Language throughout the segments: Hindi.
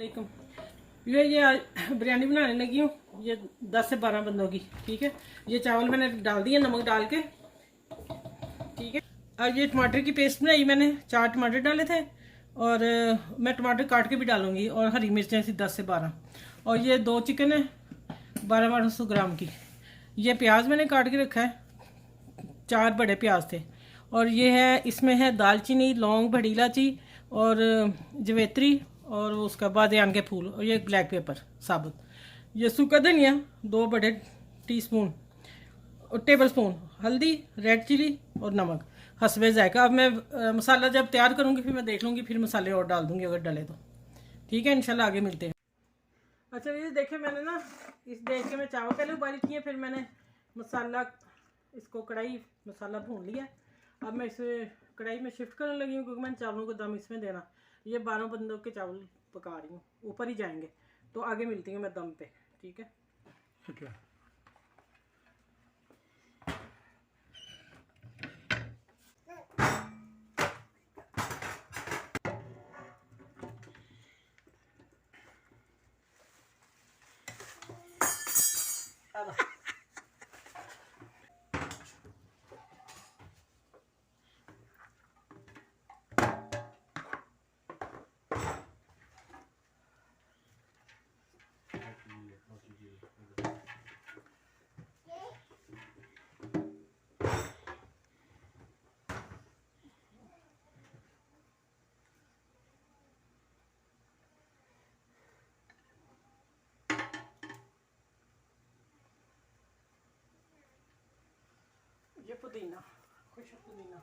वालेकुम। ये आज बिरयानी बनाने लगी हूँ। ये 10 से 12 बंदों की। ठीक है, ये चावल मैंने डाल दिए नमक डाल के। ठीक है, आज ये टमाटर की पेस्ट बनाई मैंने, 4 टमाटर डाले थे और मैं टमाटर काट के भी डालूंगी, और हरी मिर्चें ऐसी 10 से 12। और ये 2 चिकन है 1200 ग्राम की। ये प्याज मैंने काट के रखा है, 4 बड़े प्याज थे। और ये है, इसमें है दालचीनी, लौंग, बड़ी इलायची और जवेत्री और उसका बादयान के फूल, और ये ब्लैक पेपर साबुत। ये सूखा धनिया 2 बड़े टीस्पून और टेबल स्पून, हल्दी, रेड चिली और नमक हस्बे जायका। अब मैं मसाला जब तैयार करूँगी फिर मैं देख लूँगी, फिर मसाले और डाल दूँगी अगर डले तो। ठीक है, इंशाल्लाह आगे मिलते हैं। अच्छा ये देखे मैंने ना, इस देख के मैं चावल पहले उबाल किए, फिर मैंने मसाला, इसको कढ़ाई मसाला भून लिया। अब मैं इसे कढ़ाई में शिफ्ट करने लगी हूँ, क्योंकि मैंने चावलों को दम इसमें देना। ये 12 बंदों के चावल पका रही हूँ, ऊपर ही जाएंगे। तो आगे मिलती हूँ मैं दम पे। ठीक है, ठीक है। ये पुदीना, खुशबू पुदीना,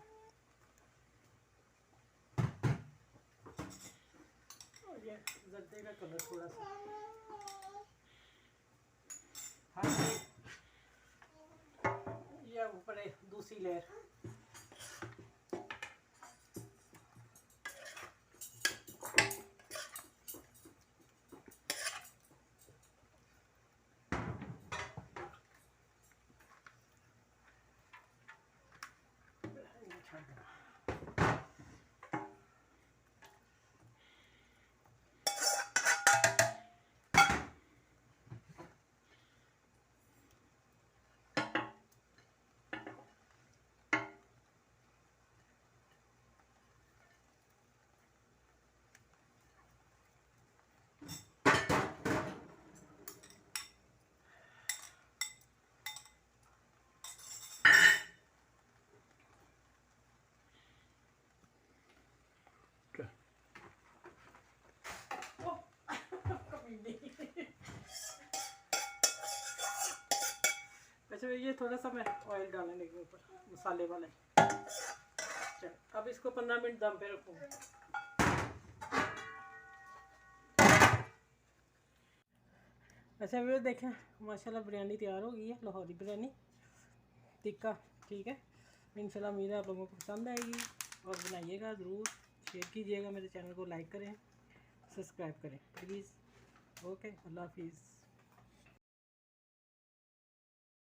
और ये जर्दे का कलर थोड़ा सा। हाँ, ये ऊपर है दूसरी लेयर। अच्छा ये थोड़ा सा मैं ऑयल डालने लगी ऊपर मसाले वाले। चल अब इसको 15 मिनट दम पे रखूँगी। अच्छा वो देखें, माशाल्लाह बिरयानी तैयार हो गई है, लाहौरी बिरयानी टिक्का। ठीक है, इंशाल्लाह उम्मीद है आप लोगों को पसंद आएगी, और बनाइएगा ज़रूर, शेयर कीजिएगा, मेरे चैनल को लाइक करें, सब्सक्राइब करें प्लीज़। ओके, अल्लाह हाफिज़।